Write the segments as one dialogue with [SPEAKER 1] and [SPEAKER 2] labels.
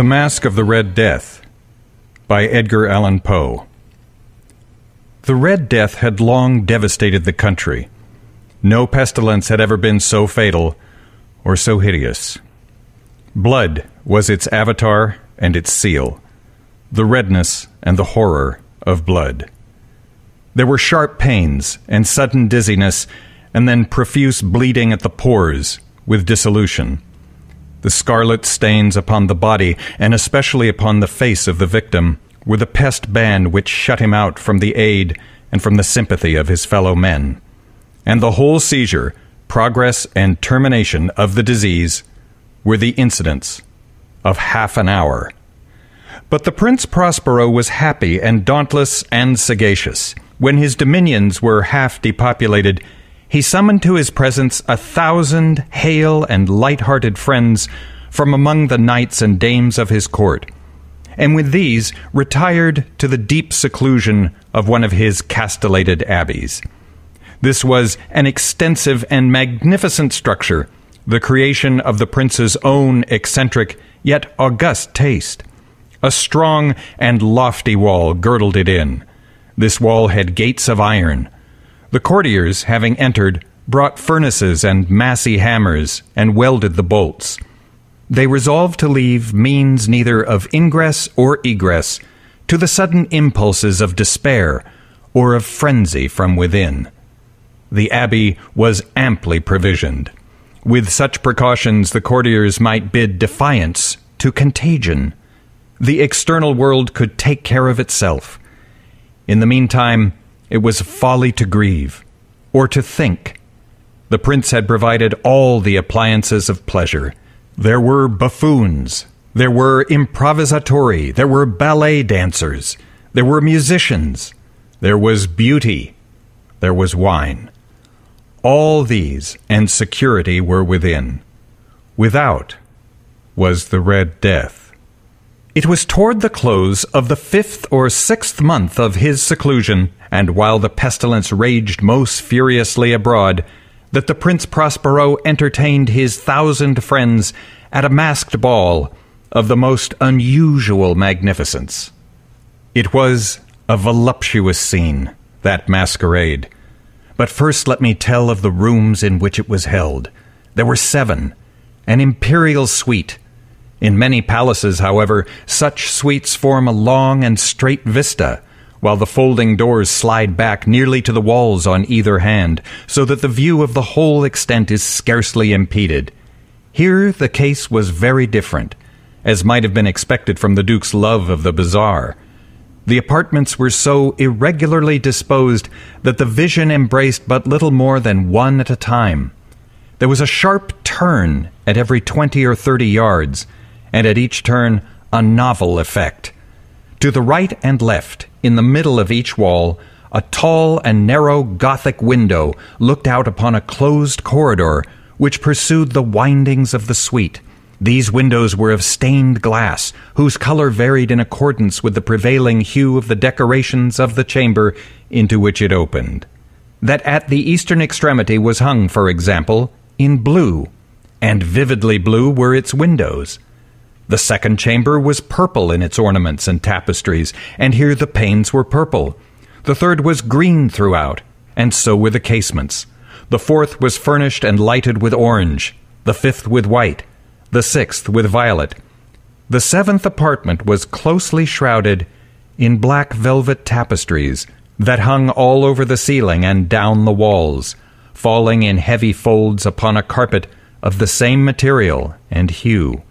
[SPEAKER 1] The Masque of the Red Death by Edgar Allan Poe. The Red Death had long devastated the country. No pestilence had ever been so fatal or so hideous. Blood was its avatar and its seal, the redness and the horror of blood. There were sharp pains and sudden dizziness, and then profuse bleeding at the pores with dissolution. The scarlet stains upon the body, and especially upon the face of the victim, were the pest ban which shut him out from the aid and from the sympathy of his fellow men. And the whole seizure, progress, and termination of the disease were the incidents of half an hour. But the Prince Prospero was happy and dauntless and sagacious. When his dominions were half depopulated, he summoned to his presence 1,000 hale and light-hearted friends from among the knights and dames of his court, and with these retired to the deep seclusion of one of his castellated abbeys. This was an extensive and magnificent structure, the creation of the prince's own eccentric yet august taste. A strong and lofty wall girdled it in. This wall had gates of iron. The courtiers, having entered, brought furnaces and massy hammers, and welded the bolts. They resolved to leave means neither of ingress or egress to the sudden impulses of despair or of frenzy from within. The abbey was amply provisioned. With such precautions the courtiers might bid defiance to contagion. The external world could take care of itself. In the meantime, it was folly to grieve, or to think. The prince had provided all the appliances of pleasure. There were buffoons, there were improvisatori, there were ballet dancers, there were musicians, there was beauty, there was wine. All these and security were within. Without was the Red Death. It was toward the close of the 5th or 6th month of his seclusion, and while the pestilence raged most furiously abroad, that the Prince Prospero entertained his 1,000 friends at a masked ball of the most unusual magnificence. It was a voluptuous scene, that masquerade. But first let me tell of the rooms in which it was held. There were 7, an imperial suite. In many palaces, however, such suites form a long and straight vista, while the folding doors slide back nearly to the walls on either hand, so that the view of the whole extent is scarcely impeded. Here the case was very different, as might have been expected from the Duke's love of the bizarre. The apartments were so irregularly disposed that the vision embraced but little more than one at a time. There was a sharp turn at every 20 or 30 yards, and at each turn a novel effect. To the right and left, in the middle of each wall, a tall and narrow Gothic window looked out upon a closed corridor which pursued the windings of the suite. These windows were of stained glass, whose color varied in accordance with the prevailing hue of the decorations of the chamber into which it opened. That at the eastern extremity was hung, for example, in blue, and vividly blue were its windows. The second chamber was purple in its ornaments and tapestries, and here the panes were purple. The third was green throughout, and so were the casements. The fourth was furnished and lighted with orange, the fifth with white, the sixth with violet. The 7th apartment was closely shrouded in black velvet tapestries that hung all over the ceiling and down the walls, falling in heavy folds upon a carpet of the same material and hue.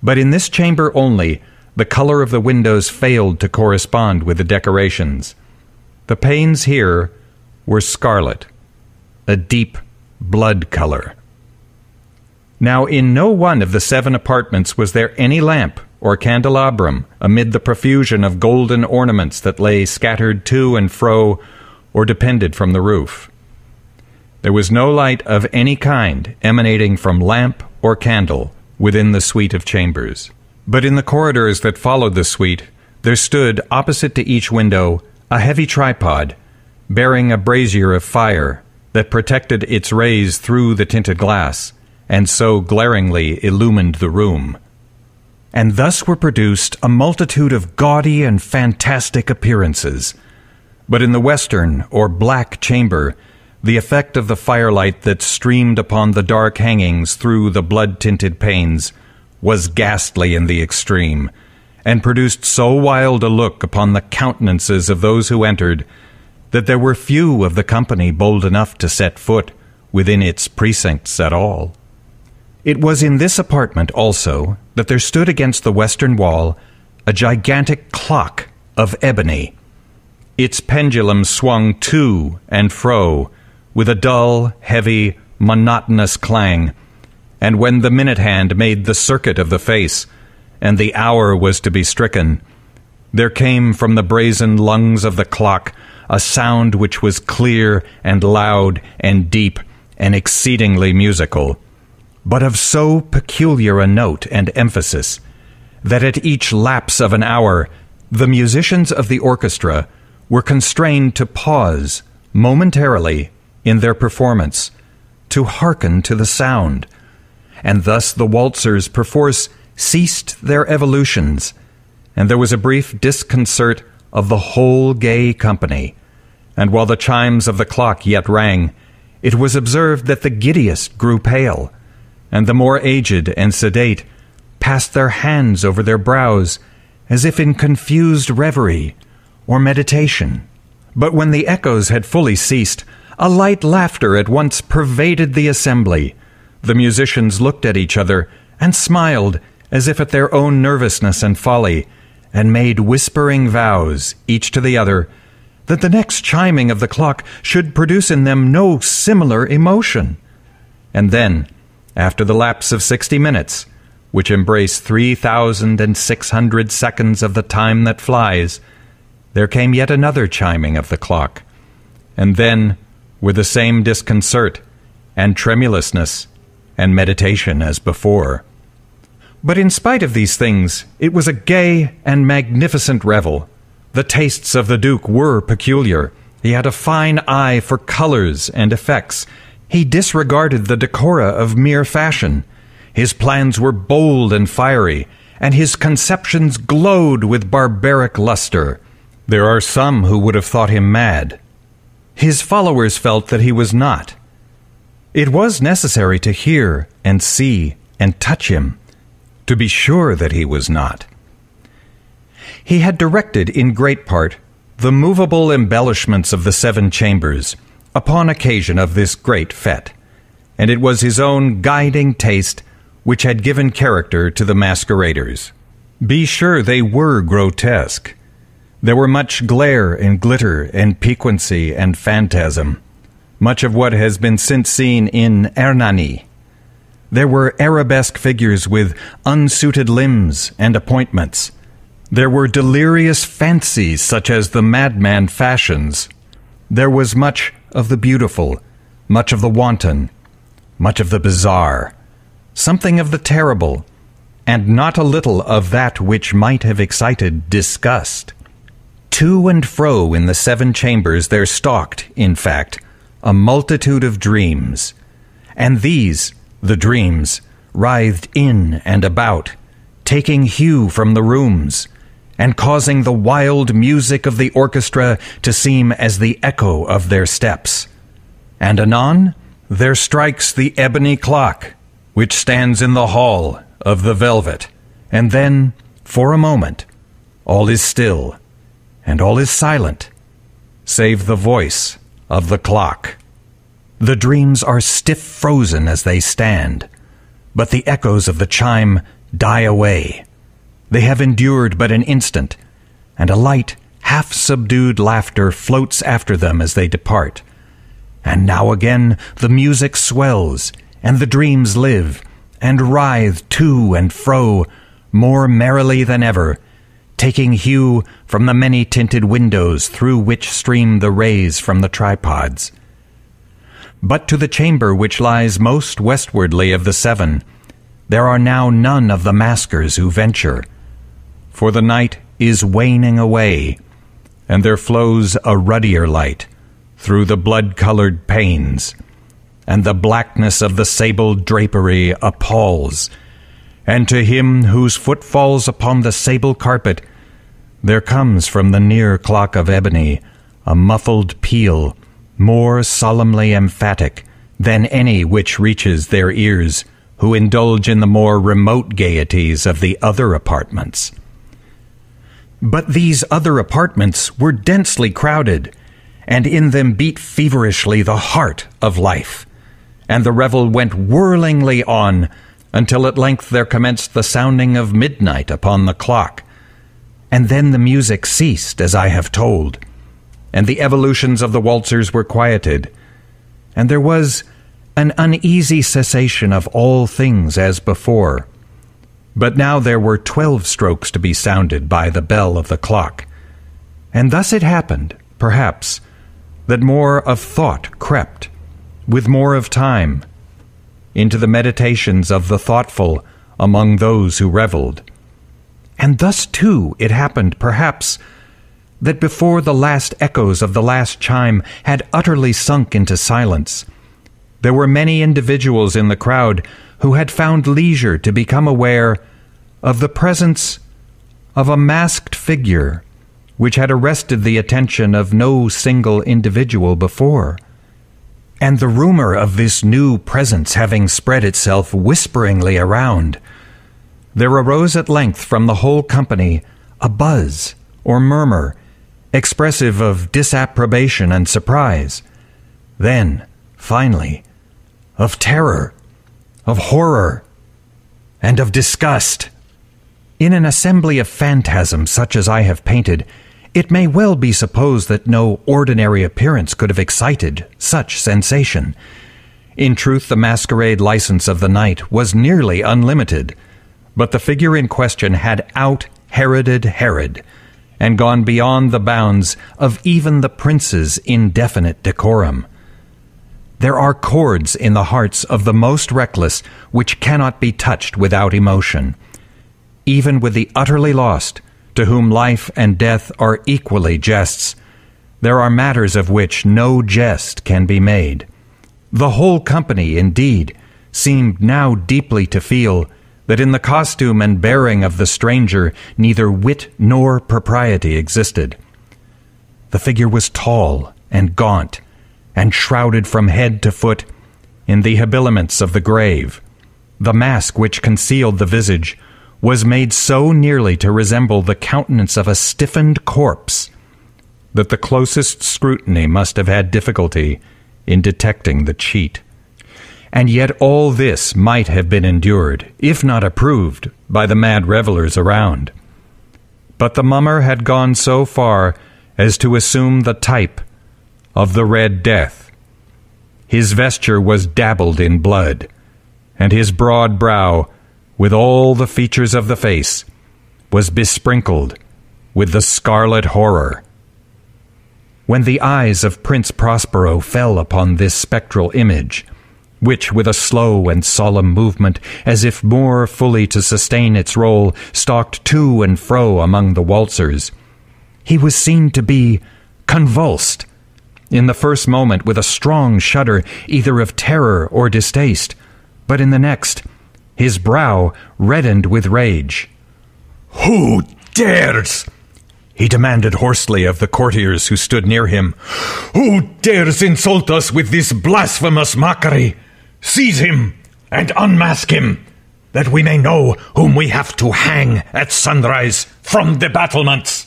[SPEAKER 1] But in this chamber only, the color of the windows failed to correspond with the decorations. The panes here were scarlet, a deep blood color. Now in no one of the 7 apartments was there any lamp or candelabrum amid the profusion of golden ornaments that lay scattered to and fro or depended from the roof. There was no light of any kind emanating from lamp or candle within the suite of chambers. But in the corridors that followed the suite, there stood, opposite to each window, a heavy tripod, bearing a brazier of fire that protected its rays through the tinted glass, and so glaringly illumined the room. and thus were produced a multitude of gaudy and fantastic appearances. But in the western, or black chamber, the effect of the firelight that streamed upon the dark hangings through the blood-tinted panes was ghastly in the extreme, and produced so wild a look upon the countenances of those who entered, that there were few of the company bold enough to set foot within its precincts at all. It was in this apartment also that there stood against the western wall a gigantic clock of ebony. Its pendulum swung to and fro with a dull, heavy, monotonous clang, and when the minute hand made the circuit of the face, and the hour was to be stricken, there came from the brazen lungs of the clock a sound which was clear and loud and deep and exceedingly musical, but of so peculiar a note and emphasis that at each lapse of an hour the musicians of the orchestra were constrained to pause momentarily in their performance to hearken to the sound, and thus the waltzers perforce ceased their evolutions, and there was a brief disconcert of the whole gay company, and while the chimes of the clock yet rang, it was observed that the giddiest grew pale, and the more aged and sedate passed their hands over their brows as if in confused reverie or meditation. But when the echoes had fully ceased, a light laughter at once pervaded the assembly. The musicians looked at each other and smiled as if at their own nervousness and folly, and made whispering vows, each to the other, that the next chiming of the clock should produce in them no similar emotion. And then, after the lapse of 60 minutes, which embrace 3,600 seconds of the time that flies, there came yet another chiming of the clock, and then, with the same disconcert, and tremulousness, and meditation as before. But in spite of these things, it was a gay and magnificent revel. The tastes of the Duke were peculiar. He had a fine eye for colors and effects. He disregarded the decora of mere fashion. His plans were bold and fiery, and his conceptions glowed with barbaric luster. There are some who would have thought him mad. His followers felt that he was not. It was necessary to hear and see and touch him to be sure that he was not. He had directed in great part the movable embellishments of the 7 chambers upon occasion of this great fete, and it was his own guiding taste which had given character to the masqueraders. Be sure they were grotesque. There were much glare and glitter and piquancy and phantasm, much of what has been since seen in Hernani. There were arabesque figures with unsuited limbs and appointments. There were delirious fancies such as the madman fashions. There was much of the beautiful, much of the wanton, much of the bizarre, something of the terrible, and not a little of that which might have excited disgust. To and fro in the 7 chambers there stalked, in fact, a multitude of dreams, and these, the dreams, writhed in and about, taking hue from the rooms, and causing the wild music of the orchestra to seem as the echo of their steps. And anon there strikes the ebony clock, which stands in the hall of the velvet, and then, for a moment, all is still, and all is silent, save the voice of the clock. The dreams are stiff frozen as they stand, but the echoes of the chime die away. They have endured but an instant, and a light, half-subdued laughter floats after them as they depart. And now again the music swells, and the dreams live, and writhe to and fro more merrily than ever, taking hue from the many-tinted windows through which stream the rays from the tripods. But to the chamber which lies most westwardly of the 7, there are now none of the maskers who venture, for the night is waning away, and there flows a ruddier light through the blood-colored panes, and the blackness of the sable drapery appalls, and to him whose foot falls upon the sable carpet, there comes from the near clock of ebony a muffled peal, more solemnly emphatic than any which reaches their ears, who indulge in the more remote gaieties of the other apartments. But these other apartments were densely crowded, and in them beat feverishly the heart of life, and the revel went whirlingly on until at length there commenced the sounding of midnight upon the clock. And then the music ceased, as I have told, and the evolutions of the waltzers were quieted, and there was an uneasy cessation of all things as before. But now there were 12 strokes to be sounded by the bell of the clock, and thus it happened, perhaps, that more of thought crept, with more of time, into the meditations of the thoughtful among those who revelled. And thus, too, it happened, perhaps, that before the last echoes of the last chime had utterly sunk into silence, there were many individuals in the crowd who had found leisure to become aware of the presence of a masked figure which had arrested the attention of no single individual before. And the rumor of this new presence having spread itself whisperingly around, there arose at length from the whole company a buzz or murmur, expressive of disapprobation and surprise, then, finally, of terror, of horror, and of disgust. In an assembly of phantasms such as I have painted, it may well be supposed that no ordinary appearance could have excited such sensation. In truth, the masquerade license of the night was nearly unlimited, but the figure in question had out-Heroded Herod, and gone beyond the bounds of even the prince's indefinite decorum. There are chords in the hearts of the most reckless which cannot be touched without emotion. Even with the utterly lost, to whom life and death are equally jests, there are matters of which no jest can be made. The whole company, indeed, seemed now deeply to feel that in the costume and bearing of the stranger neither wit nor propriety existed. The figure was tall and gaunt, and shrouded from head to foot in the habiliments of the grave. The mask which concealed the visage was made so nearly to resemble the countenance of a stiffened corpse that the closest scrutiny must have had difficulty in detecting the cheat. And yet all this might have been endured, if not approved, by the mad revellers around. But the mummer had gone so far as to assume the type of the Red Death. His vesture was dabbled in blood, and his broad brow, with all the features of the face, was besprinkled with the scarlet horror. When the eyes of Prince Prospero fell upon this spectral image, which, with a slow and solemn movement, as if more fully to sustain its role, stalked to and fro among the waltzers, he was seen to be convulsed, in the first moment with a strong shudder, either of terror or distaste, but in the next, his brow reddened with rage. "Who dares?" he demanded hoarsely of the courtiers who stood near him. "Who dares insult us with this blasphemous mockery? Seize him and unmask him, that we may know whom we have to hang at sunrise from the battlements."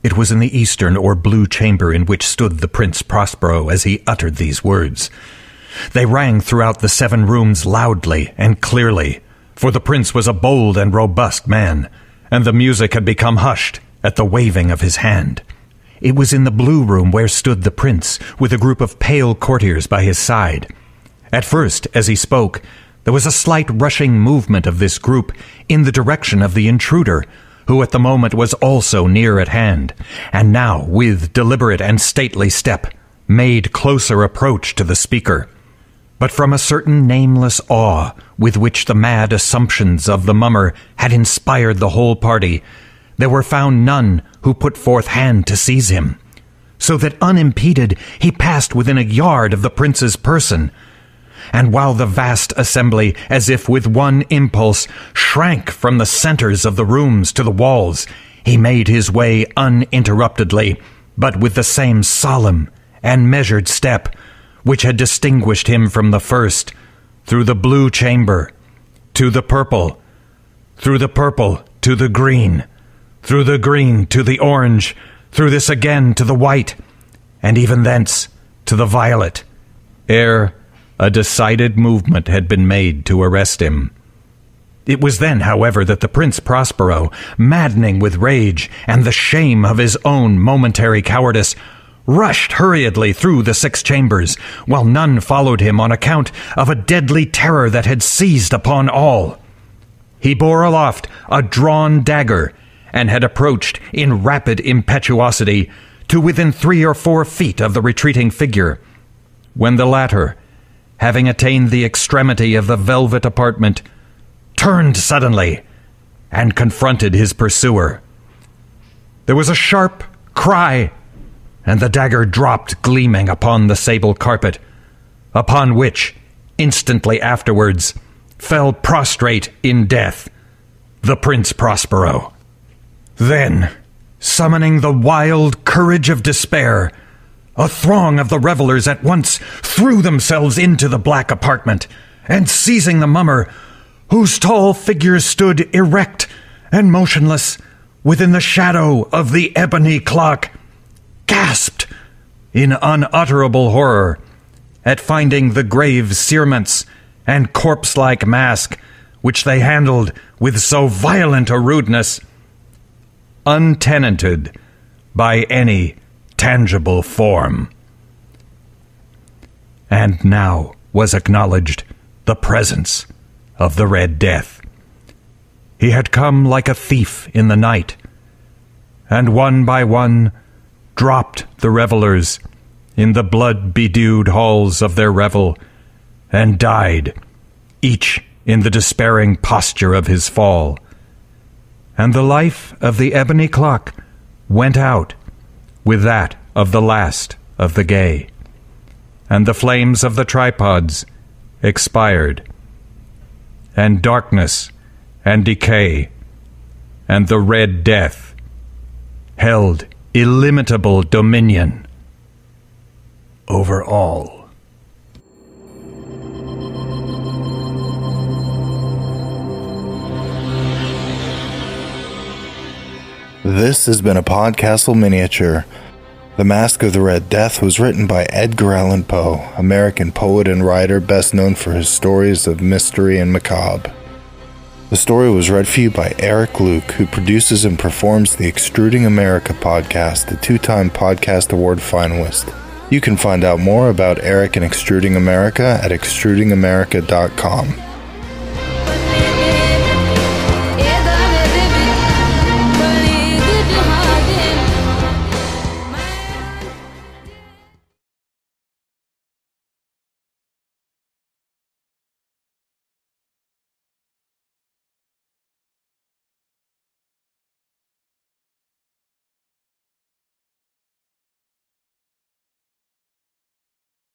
[SPEAKER 1] It was in the eastern or blue chamber in which stood the Prince Prospero as he uttered these words. They rang throughout the 7 rooms loudly and clearly, for the prince was a bold and robust man, and the music had become hushed at the waving of his hand. It was in the blue room where stood the prince, with a group of pale courtiers by his side. At first, as he spoke, there was a slight rushing movement of this group in the direction of the intruder, who at the moment was also near at hand, and now, with deliberate and stately step, made closer approach to the speaker. But from a certain nameless awe with which the mad assumptions of the mummer had inspired the whole party, there were found none who put forth hand to seize him, so that unimpeded he passed within a yard of the prince's person. and while the vast assembly, as if with one impulse, shrank from the centers of the rooms to the walls, he made his way uninterruptedly, but with the same solemn and measured step which had distinguished him from the first, through the blue chamber, to the purple, through the purple to the green, through the green to the orange, through this again to the white, and even thence to the violet, ere a decided movement had been made to arrest him. It was then, however, that the Prince Prospero, maddening with rage and the shame of his own momentary cowardice, rushed hurriedly through the 6 chambers, while none followed him on account of a deadly terror that had seized upon all. He bore aloft a drawn dagger, and had approached in rapid impetuosity to within 3 or 4 feet of the retreating figure, when the latter, having attained the extremity of the velvet apartment, turned suddenly and confronted his pursuer. There was a sharp cry, and the dagger dropped gleaming upon the sable carpet, upon which, instantly afterwards, fell prostrate in death the Prince Prospero. Then, summoning the wild courage of despair, a throng of the revelers at once threw themselves into the black apartment, and seizing the mummer, whose tall figure stood erect and motionless within the shadow of the ebony clock, gasped in unutterable horror at finding the grave cerements and corpse-like mask which they handled with so violent a rudeness, untenanted by any tangible form. And now was acknowledged the presence of the Red Death. He had come like a thief in the night, and one by one dropped the revelers in the blood-bedewed halls of their revel, and died, each in the despairing posture of his fall. And the life of the ebony clock went out with that of the last of the gay, and the flames of the tripods expired, and darkness and decay and the Red Death held illimitable dominion over all.
[SPEAKER 2] This has been a PodCastle miniature. The Masque of the Red Death was written by Edgar Allan Poe, American poet and writer best known for his stories of mystery and macabre. The story was read for you by Eric Luke, who produces and performs the Extruding America podcast, the 2-time Podcast Award finalist. You can find out more about Eric and Extruding America at extrudingamerica.com.